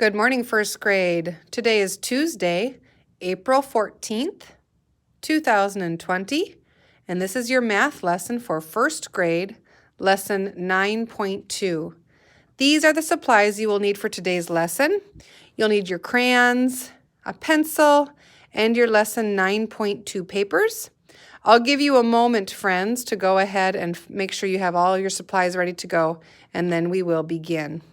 Good morning, first grade. Today is Tuesday, April 14th, 2020, and this is your math lesson for first grade, lesson 9.2. These are the supplies you will need for today's lesson. You'll need your crayons, a pencil, and your lesson 9.2 papers. I'll give you a moment, friends, to go ahead and make sure you have all your supplies ready to go, and then we will begin.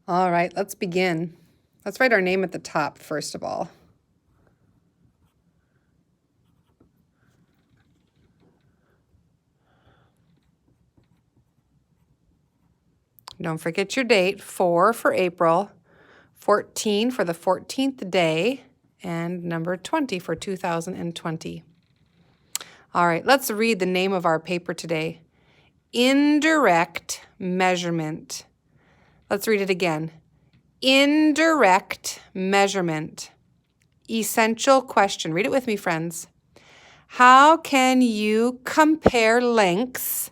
All right, let's begin. Let's write our name at the top, first of all. Don't forget your date, 4 for April, 14 for the 14th day, and number 20 for 2020. All right, let's read the name of our paper today. Indirect measurement. Let's read it again. Indirect measurement. Essential question. Read it with me, friends. How can you compare lengths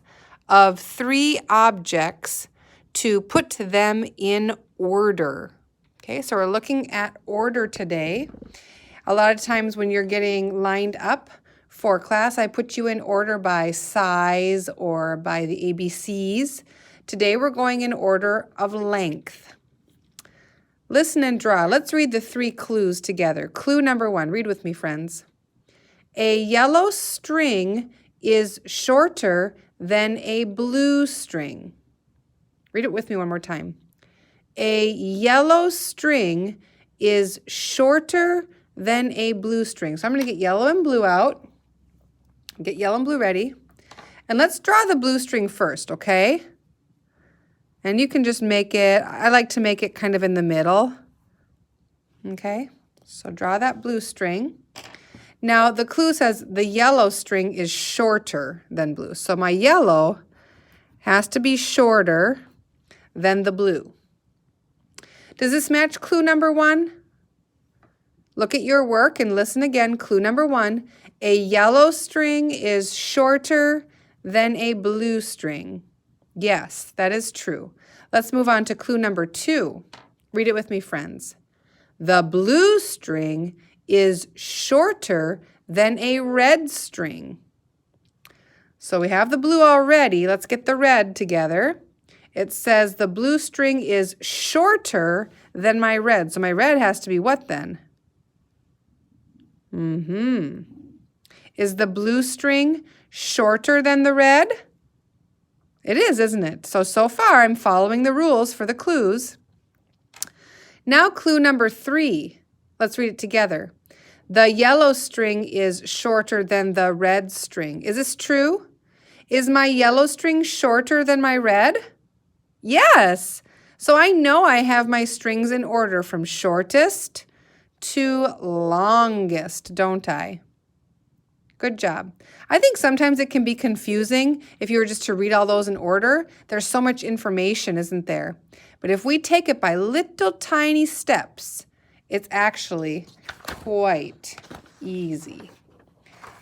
of 3 objects to put them in order? Okay, so we're looking at order today. A lot of times when you're getting lined up for class, I put you in order by size or by the ABCs. Today we're going in order of length. Listen and draw. Let's read the 3 clues together. Clue number 1. Read with me, friends. A yellow string is shorter than a blue string. Read it with me one more time. A yellow string is shorter than a blue string. So I'm going to get yellow and blue out. Get yellow and blue ready. And let's draw the blue string first, okay? And you can just make it, I like to make it kind of in the middle. Okay, so draw that blue string. Now the clue says the yellow string is shorter than blue. So my yellow has to be shorter than the blue. Does this match clue number 1? Look at your work and listen again. Clue number 1, a yellow string is shorter than a blue string. Yes, that is true. Let's move on to clue number 2. Read it with me, friends. The blue string is shorter than a red string. So we have the blue already. Let's get the red together. It says the blue string is shorter than my red. So my red has to be what then? Is the blue string shorter than the red? It is, isn't it? So far I'm following the rules for the clues. Now clue number 3. Let's read it together. The yellow string is shorter than the red string. Is this true? Is my yellow string shorter than my red? Yes. So I know I have my strings in order from shortest to longest, don't I? Good job. I think sometimes it can be confusing if you were just to read all those in order. There's so much information, isn't there? But if we take it by little tiny steps, it's actually quite easy.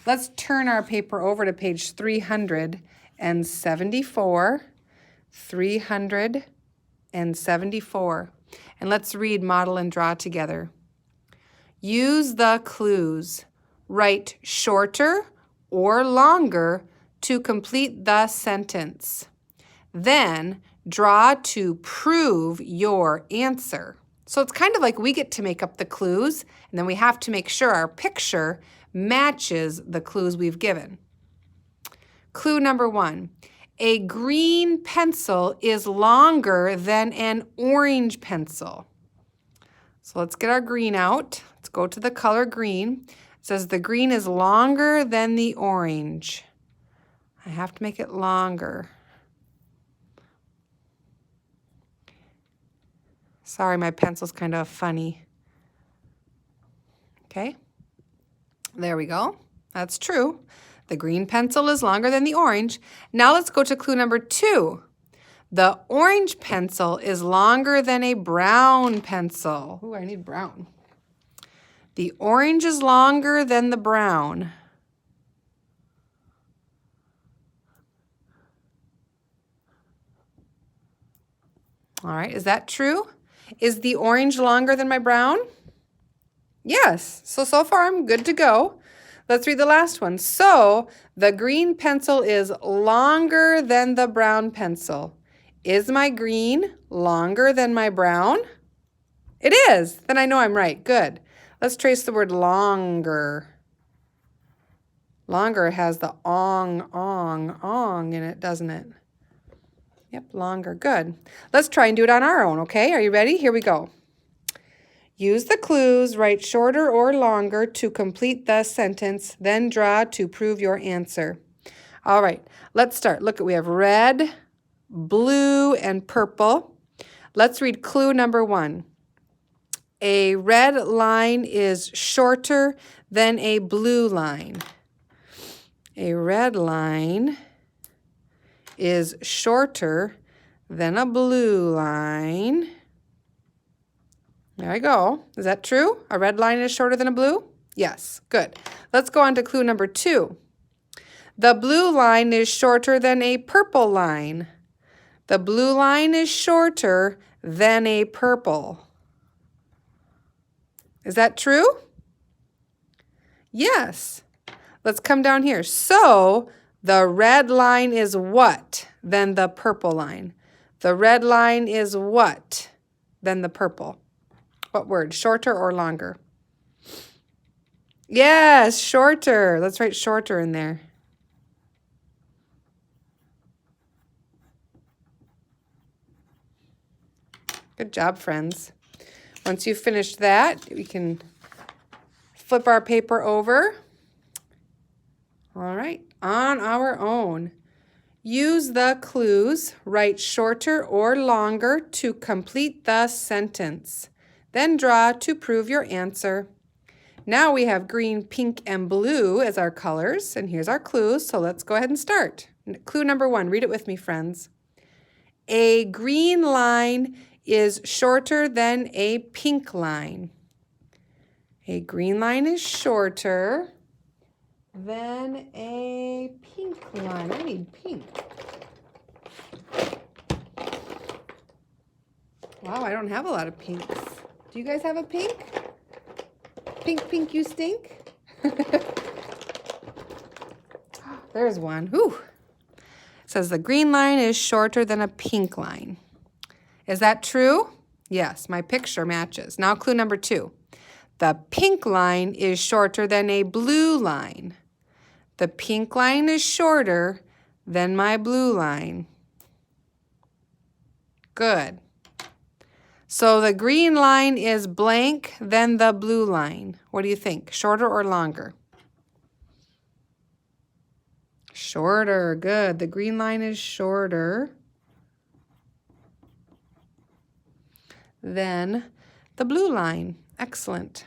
Let's turn our paper over to page 374. 374. And let's read, model, and draw together. Use the clues. Write shorter or longer to complete the sentence. Then draw to prove your answer. So it's kind of like we get to make up the clues, and then we have to make sure our picture matches the clues we've given. Clue number 1. A green pencil is longer than an orange pencil. So let's get our green out. Let's go to the color green. It says the green is longer than the orange. I have to make it longer. Sorry, my pencil's kind of funny. Okay, there we go. That's true. The green pencil is longer than the orange. Now let's go to clue number 2. The orange pencil is longer than a brown pencil. Ooh, I need brown. The orange is longer than the brown. All right, is that true? Is the orange longer than my brown? Yes, so far I'm good to go. Let's read the last one. So, the green pencil is longer than the brown pencil. Is my green longer than my brown? It is. Then I know I'm right. Good. Let's trace the word longer. Longer has the ong in it, doesn't it? Yep, longer. Good. Let's try and do it on our own, okay? Are you ready? Here we go. Use the clues, write shorter or longer to complete the sentence, then draw to prove your answer. All right, let's start. Look, we have red, blue, and purple. Let's read clue number 1. A red line is shorter than a blue line. A red line is shorter than a blue line. There I go. Is that true? A red line is shorter than a blue? Yes, good. Let's go on to clue number 2. The blue line is shorter than a purple line. The blue line is shorter than a purple. Is that true? Yes. Let's come down here. So, the red line is what than the purple line? The red line is what than the purple? What word? Shorter or longer? Yes, shorter. Let's write shorter in there. Good job, friends. Once you've finished that, we can flip our paper over. All right, on our own. Use the clues, write shorter or longer to complete the sentence. Then draw to prove your answer. Now we have green, pink, and blue as our colors, and here's our clues, so let's go ahead and start. Clue number 1, read it with me, friends. A green line is shorter than a pink line. A green line is shorter than a pink line. I need pink. Wow, I don't have a lot of pinks. Do you guys have a pink? Pink, pink, you stink? There's one. Whew. It says the green line is shorter than a pink line. Is that true? Yes, my picture matches. Now clue number 2. The pink line is shorter than a blue line. The pink line is shorter than my blue line. Good. So the green line is blank than the blue line. What do you think? Shorter or longer? Shorter. Good. The green line is shorter than the blue line. Excellent.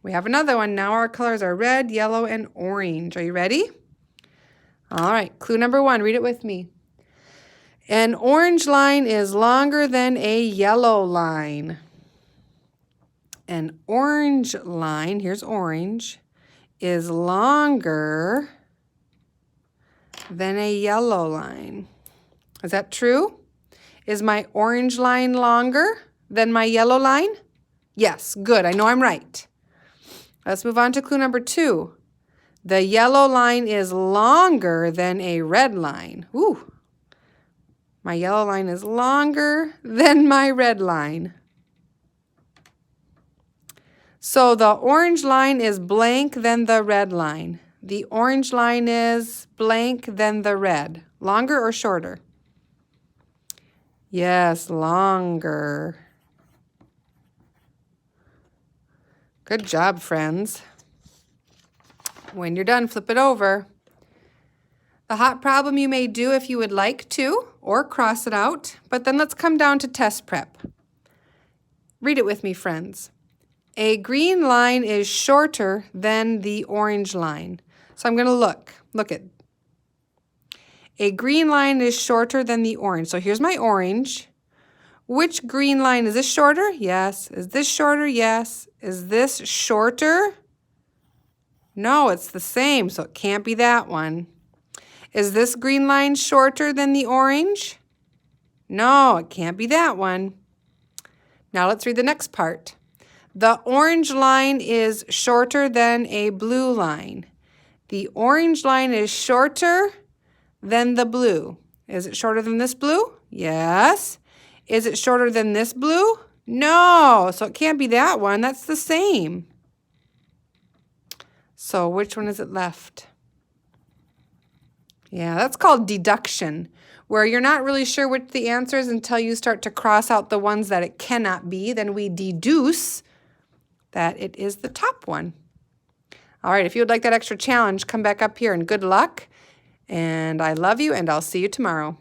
We have another one. Now our colors are red, yellow, and orange. Are you ready? All right. Clue number 1. Read it with me. An orange line is longer than a yellow line. An orange line, here's orange, is longer than a yellow line. Is that true? Is my orange line longer than my yellow line? Yes, good. I know I'm right. Let's move on to clue number 2. The yellow line is longer than a red line. Ooh. My yellow line is longer than my red line. So the orange line is blank than the red line. The orange line is blank than the red. Longer or shorter? Yes, longer. Good job, friends. When you're done, flip it over. The hot problem you may do if you would like to, or cross it out, but then let's come down to test prep. Read it with me, friends. A green line is shorter than the orange line. So I'm going to look at. A green line is shorter than the orange. So here's my orange. Which green line? Is this shorter? Yes. Is this shorter? Yes. Is this shorter? No, it's the same, so it can't be that one. Is this green line shorter than the orange? No, it can't be that one. Now let's read the next part. The orange line is shorter than a blue line. The orange line is shorter than the blue. Is it shorter than this blue? Yes. Is it shorter than this blue? No, so it can't be that one. That's the same. So which one is it left? Yeah, that's called deduction, where you're not really sure which the answer is until you start to cross out the ones that it cannot be. Then we deduce that it is the top one. All right, if you would like that extra challenge, come back up here and good luck. And I love you, and I'll see you tomorrow.